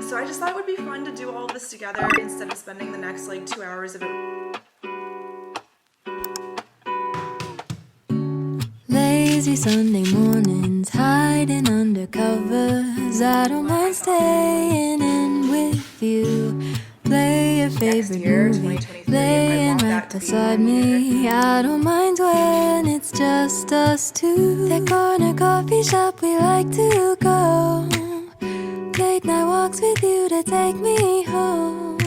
So I just thought it would be fun to do all of this together instead of spending the next like 2 hours of it. Lazy Sunday mornings, hiding under covers. I don't mind staying in with you. Play your favorite movie, laying right beside me. I don't mind when it's just us two. That corner coffee shop we like to go. Late night walks with you to take me home.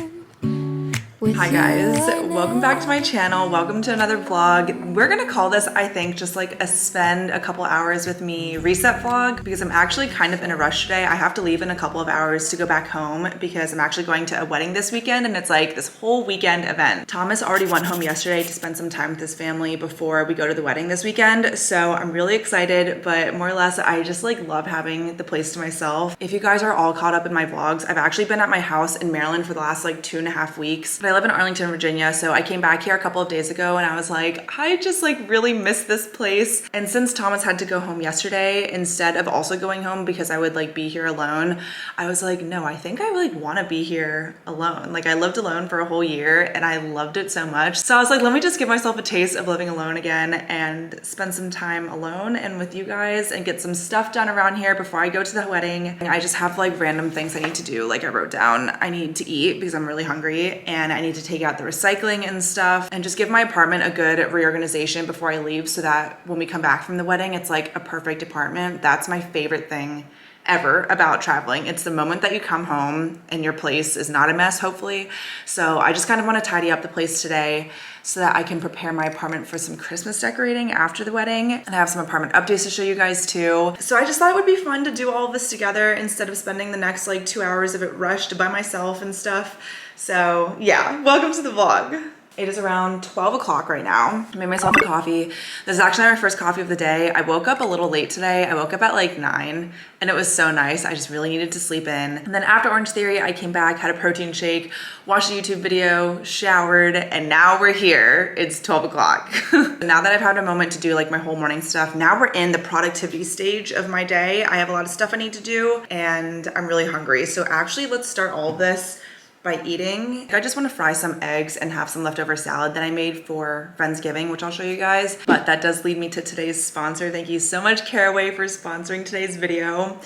Hi guys, welcome back to my channel. Welcome to another vlog. We're gonna call this, I think, just like a spend a couple hours with me reset vlog because I'm actually kind of in a rush today. I have to leave in a couple of hours to go back home because I'm actually going to a wedding this weekend and it's like this whole weekend event. Thomas already went home yesterday to spend some time with his family before we go to the wedding this weekend. So I'm really excited, but more or less, I just like love having the place to myself. If you guys are all caught up in my vlogs, I've actually been at my house in Maryland for the last like 2.5 weeks. But I live in Arlington, Virginia, so I came back here a couple of days ago and I was like, I just like really miss this place. And since Thomas had to go home yesterday, instead of also going home because I would like be here alone, I was like, no, I think I like want to be here alone. Like I lived alone for a whole year and I loved it so much. So I was like, let me just give myself a taste of living alone again and spend some time alone and with you guys and get some stuff done around here before I go to the wedding. I just have like random things I need to do. Like I wrote down, I need to eat because I'm really hungry and I need to take out the recycling and stuff and just give my apartment a good reorganization before I leave so that when we come back from the wedding, it's like a perfect apartment. That's my favorite thing ever about traveling. It's the moment that you come home and your place is not a mess, hopefully. So I just kind of want to tidy up the place today so that I can prepare my apartment for some Christmas decorating after the wedding. And I have some apartment updates to show you guys too. So I just thought it would be fun to do all of this together instead of spending the next like 2 hours of it rushed by myself and stuff. So yeah, welcome to the vlog. It is around 12 o'clock right now. I made myself a coffee. This is actually my first coffee of the day. I woke up a little late today. I woke up at like 9 and it was so nice. I just really needed to sleep in. And then after Orange Theory, I came back, had a protein shake, watched a YouTube video, showered, and now we're here. It's 12 o'clock. Now that I've had a moment to do like my whole morning stuff, now we're in the productivity stage of my day. I have a lot of stuff I need to do and I'm really hungry. So actually let's start all of this by eating. I just want to fry some eggs and have some leftover salad that I made for Friendsgiving, which I'll show you guys. But that does lead me to today's sponsor. Thank you so much, Caraway, for sponsoring today's video.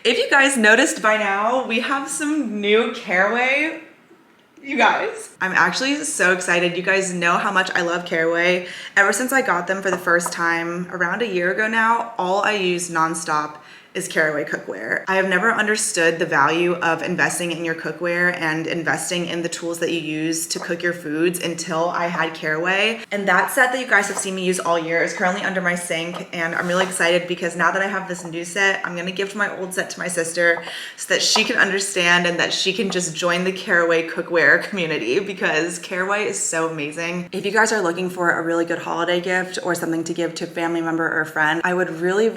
If you guys noticed by now, we have some new Caraway. You guys, I'm actually so excited. You guys know how much I love Caraway. Ever since I got them for the first time around a year ago now, all I use nonstop is Caraway cookware. I have never understood the value of investing in your cookware and investing in the tools that you use to cook your foods until I had Caraway. And that set that you guys have seen me use all year is currently under my sink and I'm really excited because now that I have this new set, I'm gonna give my old set to my sister so that she can understand and that she can just join the Caraway cookware community because Caraway is so amazing. If you guys are looking for a really good holiday gift or something to give to a family member or a friend, I would really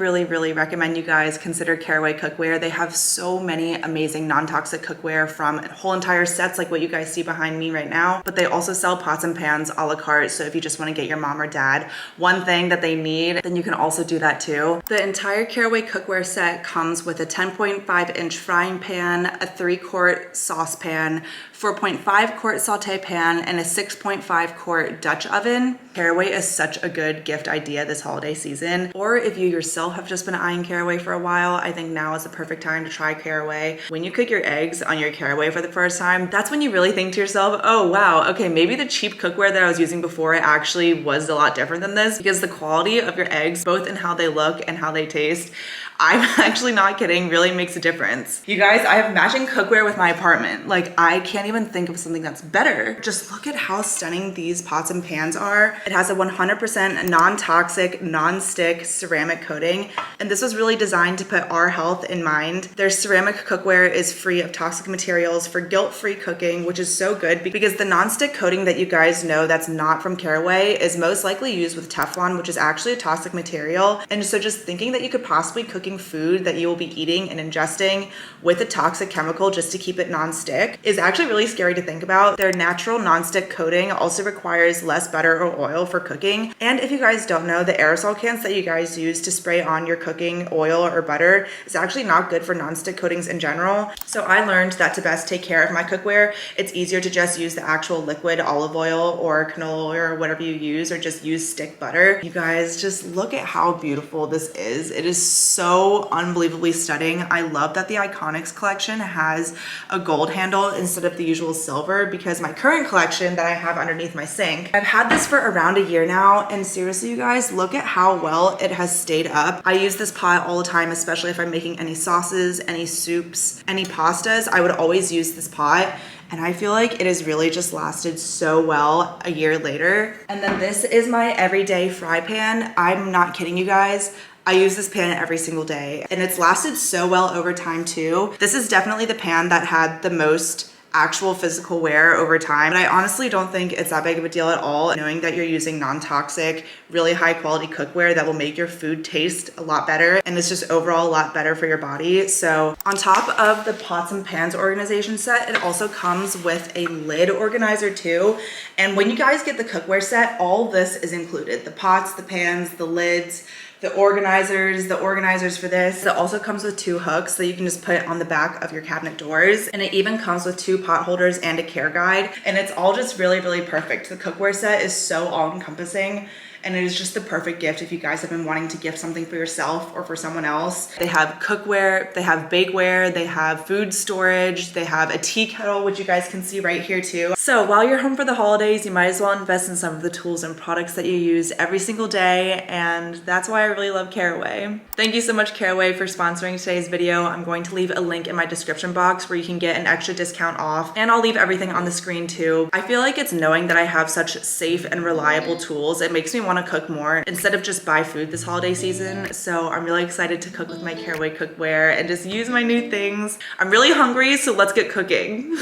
recommend you guys consider Caraway cookware. They have so many amazing non-toxic cookware from whole entire sets like what you guys see behind me right now, but they also sell pots and pans a la carte. So if you just want to get your mom or dad one thing that they need, then you can also do that too. The entire Caraway cookware set comes with a 10.5-inch frying pan, a 3-quart saucepan, 4.5-quart saute pan, and a 6.5-quart Dutch oven. Caraway is such a good gift idea this holiday season. Or if you yourself have just been eyeing Caraway for a while, I think now is the perfect time to try Caraway. When you cook your eggs on your Caraway for the first time, that's when you really think to yourself, oh wow, okay, maybe the cheap cookware that I was using before actually was a lot different than this because the quality of your eggs, both in how they look and how they taste, I'm actually not kidding, really makes a difference. You guys, I have matching cookware with my apartment. Like, I can't even think of something that's better. Just look at how stunning these pots and pans are. It has a 100% non-toxic, non-stick ceramic coating, and this was really designed to put our health in mind. Their ceramic cookware is free of toxic materials for guilt-free cooking, which is so good because the non-stick coating that you guys know that's not from Caraway is most likely used with Teflon, which is actually a toxic material. And so just thinking that you could possibly cook cooking food that you will be eating and ingesting with a toxic chemical just to keep it non-stick is actually really scary to think about. Their natural non-stick coating also requires less butter or oil for cooking. And if you guys don't know, the aerosol cans that you guys use to spray on your cooking oil or butter is actually not good for non-stick coatings in general. So I learned that to best take care of my cookware, it's easier to just use the actual liquid olive oil or canola oil or whatever you use, or just use stick butter. You guys, just look at how beautiful this is. It is so unbelievably stunning. I love that the Iconics collection has a gold handle instead of the usual silver, because my current collection that I have underneath my sink, I've had this for around a year now, and seriously you guys, look at how well it has stayed up. I use this pot all the time, especially if I'm making any sauces, any soups, any pastas. I would always use this pot, and I feel like it has really just lasted so well a year later. And then this is my everyday fry pan. I'm not kidding you guys. I use this pan every single day, and it's lasted so well over time too. This is definitely the pan that had the most actual physical wear over time. But I honestly don't think it's that big of a deal at all, knowing that you're using non-toxic, really high quality cookware that will make your food taste a lot better, and it's just overall a lot better for your body. So on top of the pots and pans organization set, it also comes with a lid organizer too. And when you guys get the cookware set, all this is included: the pots, the pans, the lids, the organizers for this. It also comes with 2 hooks that you can just put on the back of your cabinet doors. And it even comes with 2 pot holders and a care guide. And it's all just really, really perfect. The cookware set is so all encompassing, and it is just the perfect gift if you guys have been wanting to gift something for yourself or for someone else. They have cookware, they have bakeware, they have food storage, they have a tea kettle, which you guys can see right here too. So while you're home for the holidays, you might as well invest in some of the tools and products that you use every single day, and that's why I really love Caraway. Thank you so much, Caraway, for sponsoring today's video. I'm going to leave a link in my description box where you can get an extra discount off, and I'll leave everything on the screen too. I feel like it's knowing that I have such safe and reliable tools, it makes me want to cook more instead of just buy food this holiday season. So I'm really excited to cook with my Caraway cookware and just use my new things. I'm really hungry, so let's get cooking.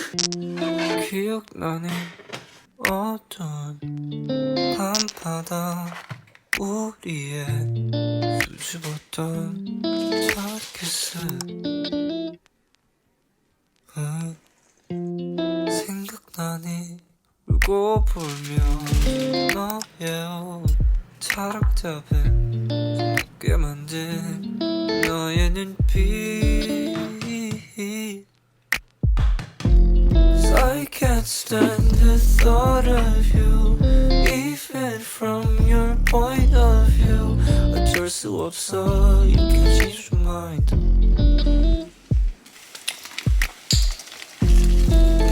기억나는 어떤 밤바다 우리의 수줍었던 첫 키스 생각나니 울고 불며 너의 옷 차락잡은 꽤 만든 너의 눈빛 I can't stand the thought of you even from your point of view 어쩔 수 없어 you can change your mind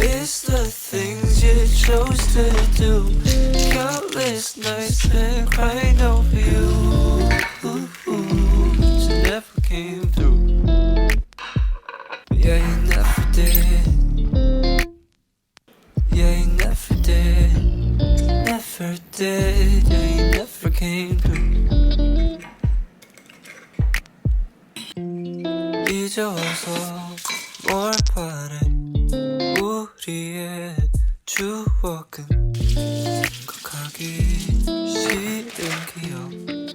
It's the things you chose to do Countless nights spent crying over you She never came through Yeah, you never did Yeah, you never did Never did Yeah, you never came through 이제 와서 뭘 바래 우리의 추억은 생각하기 싫은 기억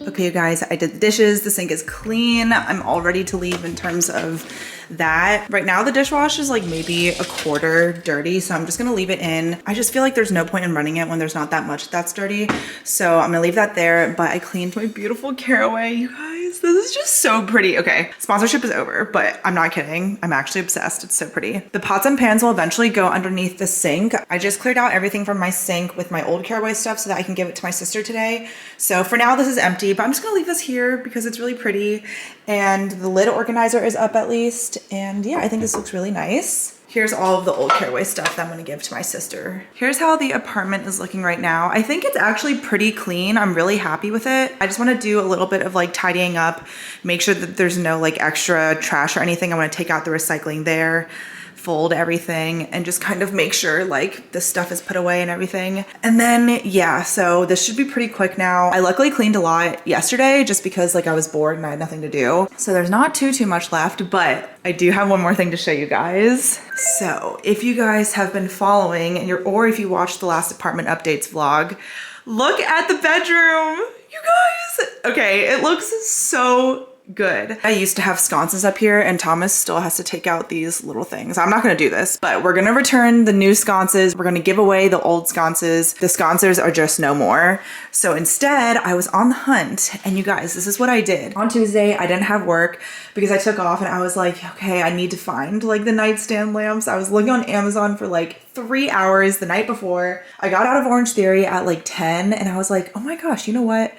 Okay, you guys, I did the dishes. The sink is clean. I'm all ready to leave in terms of that. Right now, the dishwash is like maybe a quarter dirty, so I'm just gonna leave it in. I just feel like there's no point in running it when there's not that much that's dirty. So I'm gonna leave that there, but I cleaned my beautiful Caraway, you guys. This is just so pretty. Okay, sponsorship is over, but I'm not kidding. I'm actually obsessed. It's so pretty. The pots and pans will eventually go underneath the sink. I just cleared out everything from my sink with my old Caraway stuff so that I can give it to my sister today. So for now, this is empty, but I'm just gonna leave this here because it's really pretty. And the lid organizer is up at least. And yeah, I think this looks really nice. Here's all of the old Caraway stuff that I'm gonna give to my sister. Here's how the apartment is looking right now. I think it's actually pretty clean. I'm really happy with it. I just wanna do a little bit of like tidying up, make sure that there's no like extra trash or anything. I wanna take out the recycling there, fold everything, and just kind of make sure like the stuff is put away and everything. And then yeah, so this should be pretty quick now. I luckily cleaned a lot yesterday just because like I was bored and I had nothing to do. So there's not too much left, but I do have one more thing to show you guys. So if you guys have been following or if you watched the last apartment updates vlog, look at the bedroom, you guys. Okay, it looks so good. I used to have sconces up here and Thomas still has to take out these little things. I'm not gonna do this, but we're gonna return the new sconces. We're gonna give away the old sconces. The sconces are just no more. So instead, I was on the hunt, and you guys, this is what I did. On Tuesday, I didn't have work because I took off and I was like, okay, I need to find like the nightstand lamps. I was looking on Amazon for like 3 hours the night before. I got out of Orange Theory at like 10 and I was like, oh my gosh, you know what?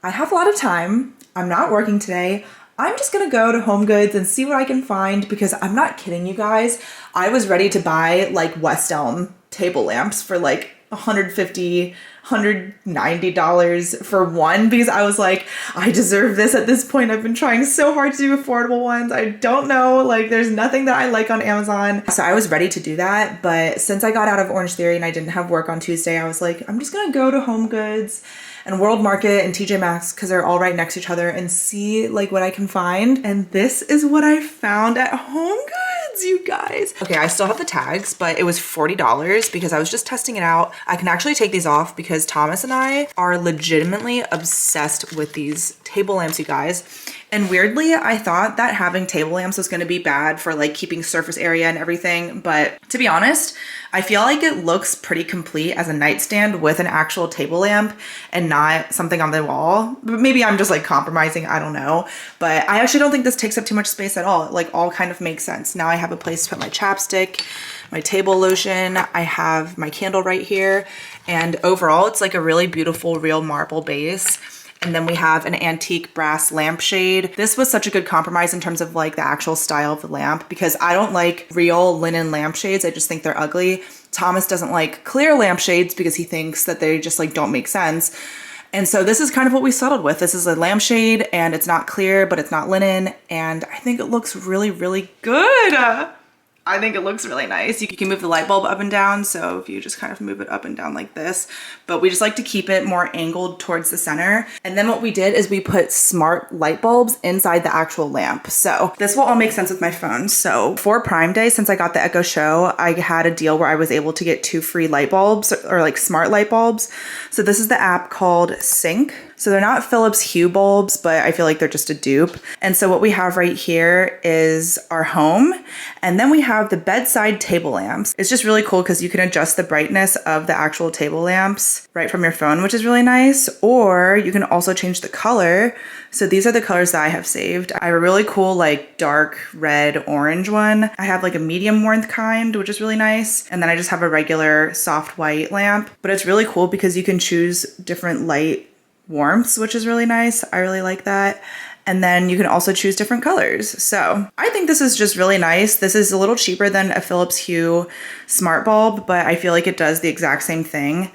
I have a lot of time. I'm not working today. I'm just gonna go to Home Goods and see what I can find, because I'm not kidding you guys. I was ready to buy like West Elm table lamps for like $150, $190 for one, because I was like, I deserve this at this point. I've been trying so hard to do affordable ones. I don't know, like there's nothing that I like on Amazon. So I was ready to do that. But since I got out of Orange Theory and I didn't have work on Tuesday, I was like, I'm just gonna go to Home Goods and World Market and TJ Maxx, because they're all right next to each other, and see like what I can find. And this is what I found at Home Goods, you guys. Okay, I still have the tags, but it was $40 because I was just testing it out. I can actually take these off because Thomas and I are legitimately obsessed with these table lamps, you guys. And weirdly, I thought that having table lamps was gonna be bad for like keeping surface area and everything. But to be honest, I feel like it looks pretty complete as a nightstand with an actual table lamp and not something on the wall. But maybe I'm just like compromising, I don't know. But I actually don't think this takes up too much space at all. It like all kind of makes sense. Now I have a place to put my chapstick, my table lotion, I have my candle right here. And overall, it's like a really beautiful real marble base. And then we have an antique brass lampshade. This was such a good compromise in terms of like the actual style of the lamp, because I don't like real linen lampshades. I just think they're ugly. Thomas doesn't like clear lampshades because he thinks that they just like don't make sense. And so this is kind of what we settled with. This is a lampshade and it's not clear, but it's not linen. And I think it looks really, really good. I think it looks really nice. You can move the light bulb up and down. So if you just kind of move it up and down like this, but we just like to keep it more angled towards the center. And then what we did is we put smart light bulbs inside the actual lamp. So this will all make sense with my phone. So for Prime Day, since I got the Echo Show, I had a deal where I was able to get 2 free light bulbs, or like smart light bulbs. So this is the app called Sync. So they're not Philips Hue bulbs, but I feel like they're just a dupe. And so what we have right here is our home. And then we have the bedside table lamps. It's just really cool because you can adjust the brightness of the actual table lamps right from your phone, which is really nice. Or you can also change the color. So these are the colors that I have saved. I have a really cool like dark red orange one. I have like a medium warmth kind, which is really nice. And then I just have a regular soft white lamp. But it's really cool because you can choose different light warmths, which is really nice. I really like that. And then you can also choose different colors. So I think this is just really nice. This is a little cheaper than a Philips Hue smart bulb, but I feel like it does the exact same thing.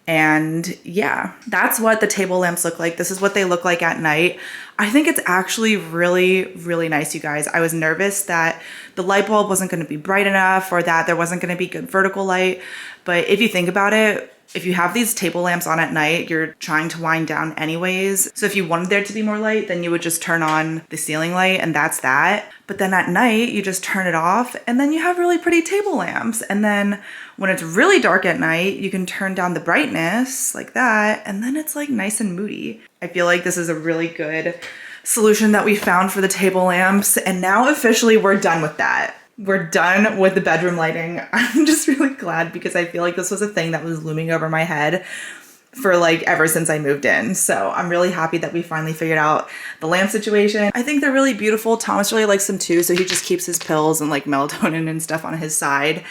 And yeah, that's what the table lamps look like. This is what they look like at night. I think it's actually really, really nice, you guys. I was nervous that the light bulb wasn't going to be bright enough or that there wasn't going to be good vertical light. But if you think about it, if you have these table lamps on at night, you're trying to wind down anyways. So if you wanted there to be more light, then you would just turn on the ceiling light and that's that. But then at night, you just turn it off and then you have really pretty table lamps. And then when it's really dark at night, you can turn down the brightness like that. And then it's like nice and moody. I feel like this is a really good solution that we found for the table lamps. And now officially we're done with that. We're done with the bedroom lighting. I'm just really glad because I feel like this was a thing that was looming over my head for like ever since I moved in. So I'm really happy that we finally figured out the lamp situation. I think they're really beautiful. Thomas really likes them too. So he just keeps his pills and like melatonin and stuff on his side.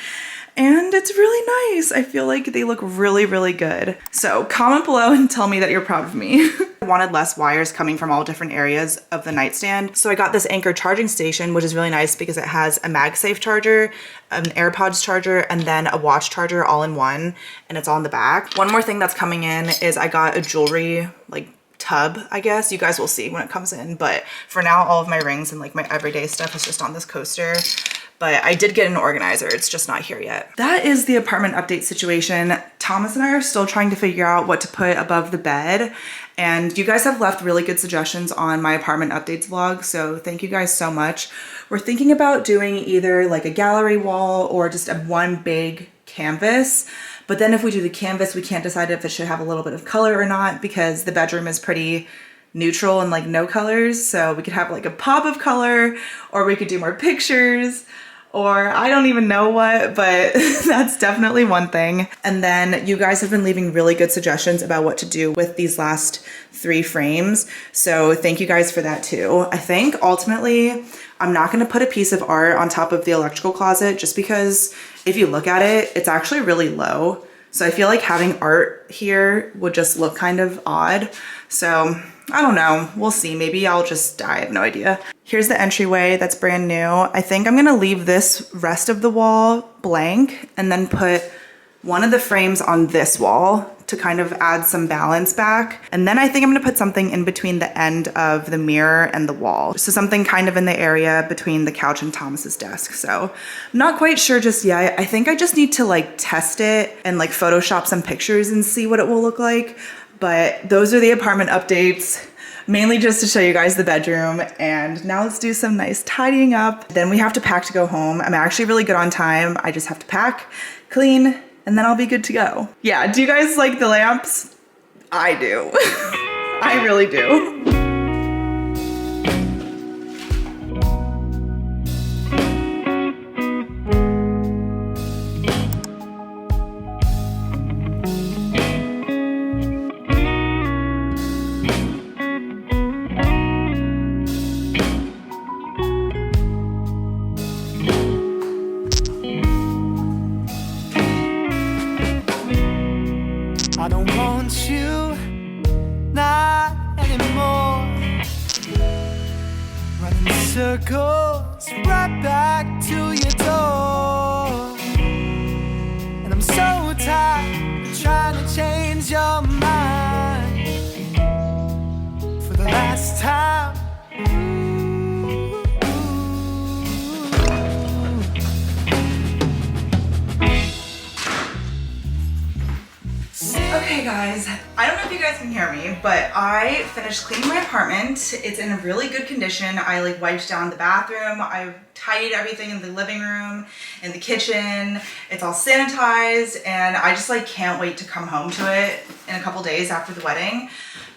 And it's really nice. I feel like they look really, really good. So comment below and tell me that you're proud of me. I wanted less wires coming from all different areas of the nightstand. So I got this Anker charging station, which is really nice because it has a MagSafe charger, an AirPods charger, and then a watch charger all in one, and it's all in the back. One more thing that's coming in is I got a jewelry like tub, I guess. You guys will see when it comes in, but for now all of my rings and like my everyday stuff is just on this coaster. But I did get an organizer, it's just not here yet. That is the apartment update situation. Thomas and I are still trying to figure out what to put above the bed. And you guys have left really good suggestions on my apartment updates vlog, so thank you guys so much. We're thinking about doing either like a gallery wall or just one big canvas. But then if we do the canvas, we can't decide if it should have a little bit of color or not because the bedroom is pretty neutral and like no colors. So we could have like a pop of color, or we could do more pictures, or I don't even know what, but that's definitely one thing. And then you guys have been leaving really good suggestions about what to do with these last 3 frames. So thank you guys for that too. I think ultimately I'm not gonna put a piece of art on top of the electrical closet just because if you look at it, it's actually really low. So I feel like having art here would just look kind of odd. So I don't know, we'll see. Maybe I'll just, I have no idea. Here's the entryway that's brand new. I think I'm gonna leave this rest of the wall blank and then put one of the frames on this wall to kind of add some balance back. And then I think I'm gonna put something in between the end of the mirror and the wall. So something kind of in the area between the couch and Thomas's desk. So I'm not quite sure just yet. I think I just need to like test it and like Photoshop some pictures and see what it will look like. But those are the apartment updates, mainly just to show you guys the bedroom. And now let's do some nice tidying up. Then we have to pack to go home. I'm actually really good on time. I just have to pack, clean, and then I'll be good to go. Yeah, do you guys like the lamps? I do. I really do. I don't want you, not anymore. Running circles right back to your door. And I'm so tired of trying to change your mind for the last time. Okay guys, I don't know if you guys can hear me, but I finished cleaning my apartment. It's in a really good condition. I like wiped down the bathroom. I tidied everything in the living room, in the kitchen. It's all sanitized, and I just like can't wait to come home to it in a couple days after the wedding.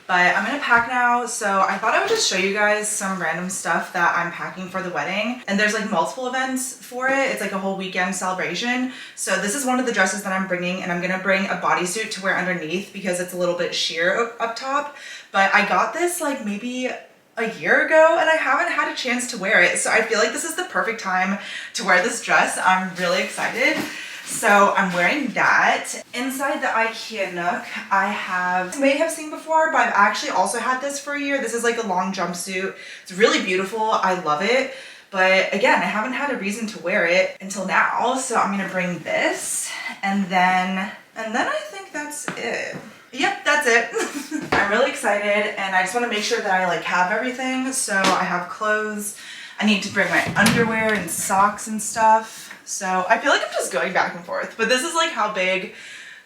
But I'm gonna pack now, so I thought I would just show you guys some random stuff that I'm packing for the wedding. And there's like multiple events for it. It's like a whole weekend celebration. So this is one of the dresses that I'm bringing, and I'm gonna bring a bodysuit to wear underneath because it's a little bit sheer up top. But I got this like maybe a year ago and I haven't had a chance to wear it. So I feel like this is the perfect time to wear this dress. I'm really excited. So I'm wearing that. Inside the IKEA Nook, I have, you may have seen before, but I've actually also had this for a year. This is like a long jumpsuit. It's really beautiful. I love it. But again, I haven't had a reason to wear it until now. So I'm gonna bring this, and then I think that's it. Yep, that's it. I'm really excited, and I just want to make sure that I like have everything. So I have clothes. I need to bring my underwear and socks and stuff. So I feel like I'm just going back and forth, but this is like how big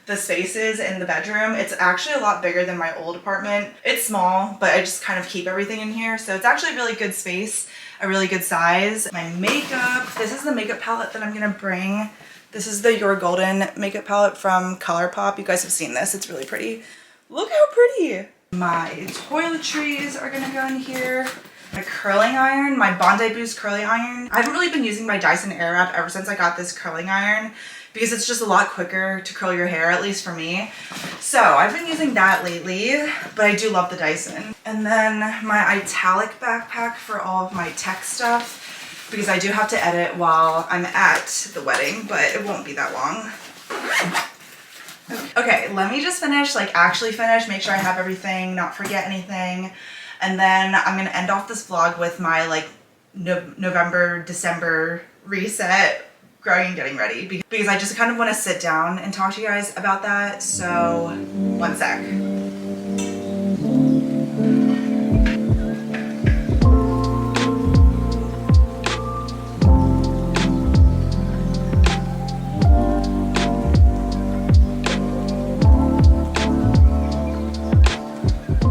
the space is in the bedroom. It's actually a lot bigger than my old apartment. It's small, but I just kind of keep everything in here. So it's actually a really good space, a really good size. My makeup, this is the makeup palette that I'm gonna bring. This is the Your Golden makeup palette from ColourPop. You guys have seen this, it's really pretty. Look how pretty. My toiletries are gonna go in here. My curling iron, my Bondi Boost curling iron. I haven't really been using my Dyson Airwrap ever since I got this curling iron because it's just a lot quicker to curl your hair, at least for me. So I've been using that lately, but I do love the Dyson. And then my Italic backpack for all of my tech stuff because I do have to edit while I'm at the wedding, but it won't be that long. Okay, let me just finish, like actually finish, make sure I have everything, not forget anything. And then I'm gonna end off this vlog with my like November, December reset, growing and getting ready, because I just kind of wanna sit down and talk to you guys about that. So, one sec.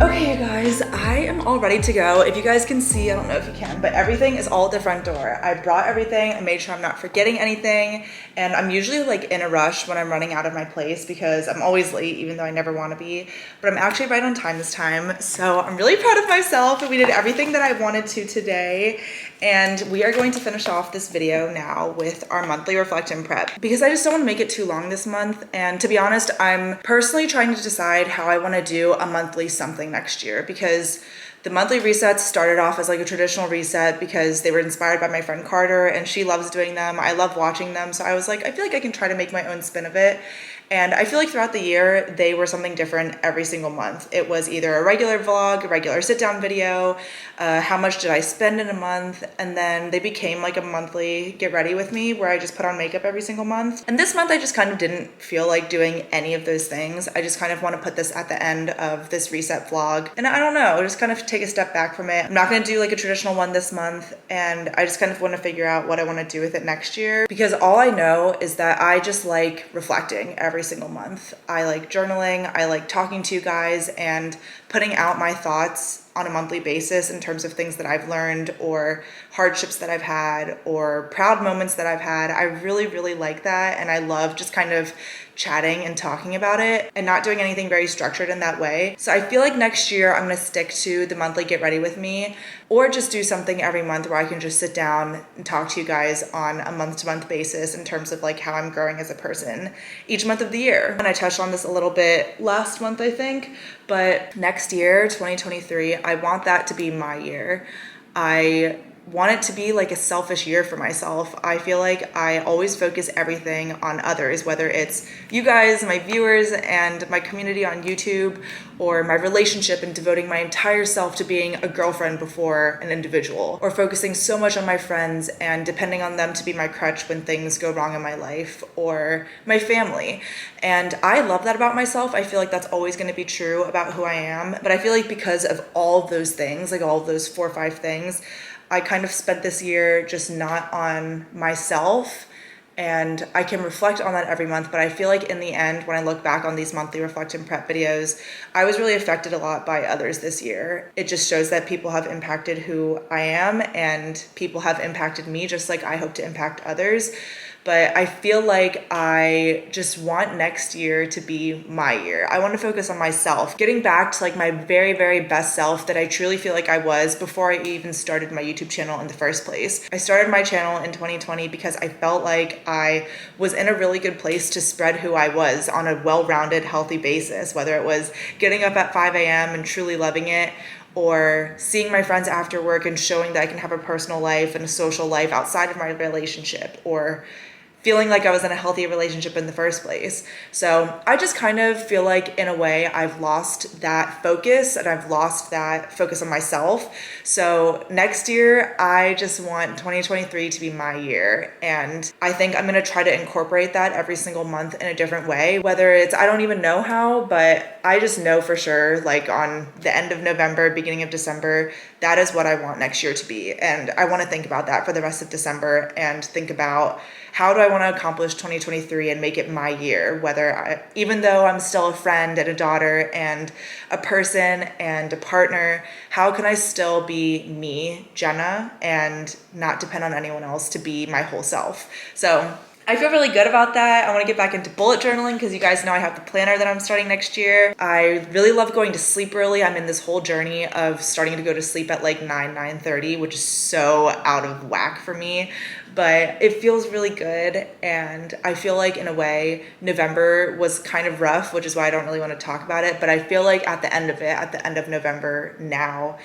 Okay, you guys, I am all ready to go. If you guys can see, I don't know if you can, but everything is all at the front door. I brought everything. I made sure I'm not forgetting anything. And I'm usually like in a rush when I'm running out of my place because I'm always late, even though I never want to be. But I'm actually right on time this time. So I'm really proud of myself. We did everything that I wanted to today. And we are going to finish off this video now with our monthly reflect and prep because I just don't want to make it too long this month. And to be honest, I'm personally trying to decide how I want to do a monthly something next year because the monthly resets started off as like a traditional reset because they were inspired by my friend Carter and she loves doing them. I love watching them. So I was like, I feel like I can try to make my own spin of it. And I feel like throughout the year, they were something different every single month. It was either a regular vlog, a regular sit down video, how much did I spend in a month, and then they became like a monthly get ready with me where I just put on makeup every single month. And this month I just kind of didn't feel like doing any of those things. I just kind of want to put this at the end of this reset vlog. And I don't know, just kind of take a step back from it. I'm not going to do like a traditional one this month, and I just kind of want to figure out what I want to do with it next year because all I know is that I just like reflecting every single month. I like journaling, I like talking to you guys and putting out my thoughts on a monthly basis in terms of things that I've learned or hardships that I've had or proud moments that I've had. I really, really like that. And I love just kind of chatting and talking about it and not doing anything very structured in that way. So I feel like next year I'm going to stick to the monthly get ready with me or just do something every month where I can just sit down and talk to you guys on a month-to-month basis in terms of like how I'm growing as a person each month of the year. And I touched on this a little bit last month, I think, but next year, 2023, I want that to be my year. I want it to be like a selfish year for myself. I feel like I always focus everything on others, whether it's you guys, my viewers, and my community on YouTube, or my relationship and devoting my entire self to being a girlfriend before an individual, or focusing so much on my friends and depending on them to be my crutch when things go wrong in my life, or my family. And I love that about myself. I feel like that's always going to be true about who I am. But I feel like because of all of those things, like all of those 4 or 5 things, I kind of spent this year just not on myself, and I can reflect on that every month, but I feel like in the end, when I look back on these monthly reflect and prep videos, I was really affected a lot by others this year. It just shows that people have impacted who I am and people have impacted me just like I hope to impact others. But I feel like I just want next year to be my year. I want to focus on myself, getting back to like my very, very best self that I truly feel like I was before I even started my YouTube channel in the first place. I started my channel in 2020 because I felt like I was in a really good place to spread who I was on a well-rounded, healthy basis, whether it was getting up at 5 a.m. and truly loving it, or seeing my friends after work and showing that I can have a personal life and a social life outside of my relationship, or feeling like I was in a healthy relationship in the first place. So I just kind of feel like in a way I've lost that focus and I've lost that focus on myself. So next year, I just want 2023 to be my year. And I think I'm gonna try to incorporate that every single month in a different way. Whether it's, I don't even know how, but I just know for sure, like on the end of November, beginning of December, that is what I want next year to be. And I wanna think about that for the rest of December and think about how do I want to accomplish 2023 and make it my year, even though I'm still a friend and a daughter and a person and a partner, how can I still be me, Jenna, and not depend on anyone else to be my whole self? So I feel really good about that. I want to get back into bullet journaling because you guys know I have the planner that I'm starting next year. I really love going to sleep early. I'm in this whole journey of starting to go to sleep at like 9:30, which is so out of whack for me. But it feels really good, and I feel like in a way November was kind of rough, which is why I don't really want to talk about it. But I feel like at the end of November now,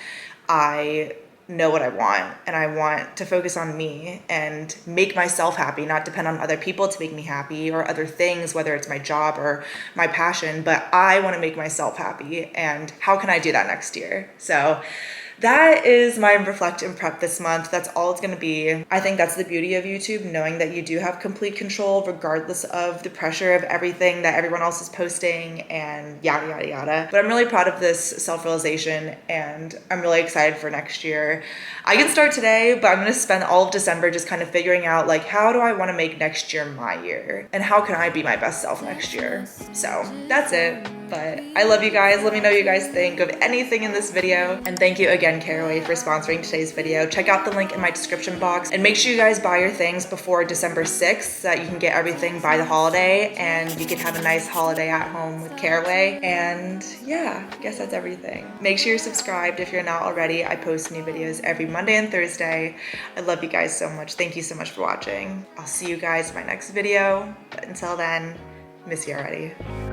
I know what I want, and I want to focus on me and make myself happy, not depend on other people to make me happy or other things, whether it's my job or my passion, but I want to make myself happy. And how can I do that next year? So that is my reflect and prep this month. That's all it's going to be. I think that's the beauty of YouTube, knowing that you do have complete control regardless of the pressure of everything that everyone else is posting and yada, yada, yada. But I'm really proud of this self-realization, and I'm really excited for next year. I can start today, but I'm going to spend all of December just kind of figuring out, like, how do I want to make next year my year? And how can I be my best self next year? So that's it. But I love you guys. Let me know what you guys think of anything in this video. And thank you again, Caraway, for sponsoring today's video. Check out the link in my description box and make sure you guys buy your things before December 6th so that you can get everything by the holiday and you can have a nice holiday at home with Caraway. And yeah, I guess that's everything. Make sure you're subscribed if you're not already. I post new videos every Monday and Thursday. I love you guys so much. Thank you so much for watching. I'll see you guys in my next video. But until then, miss you already.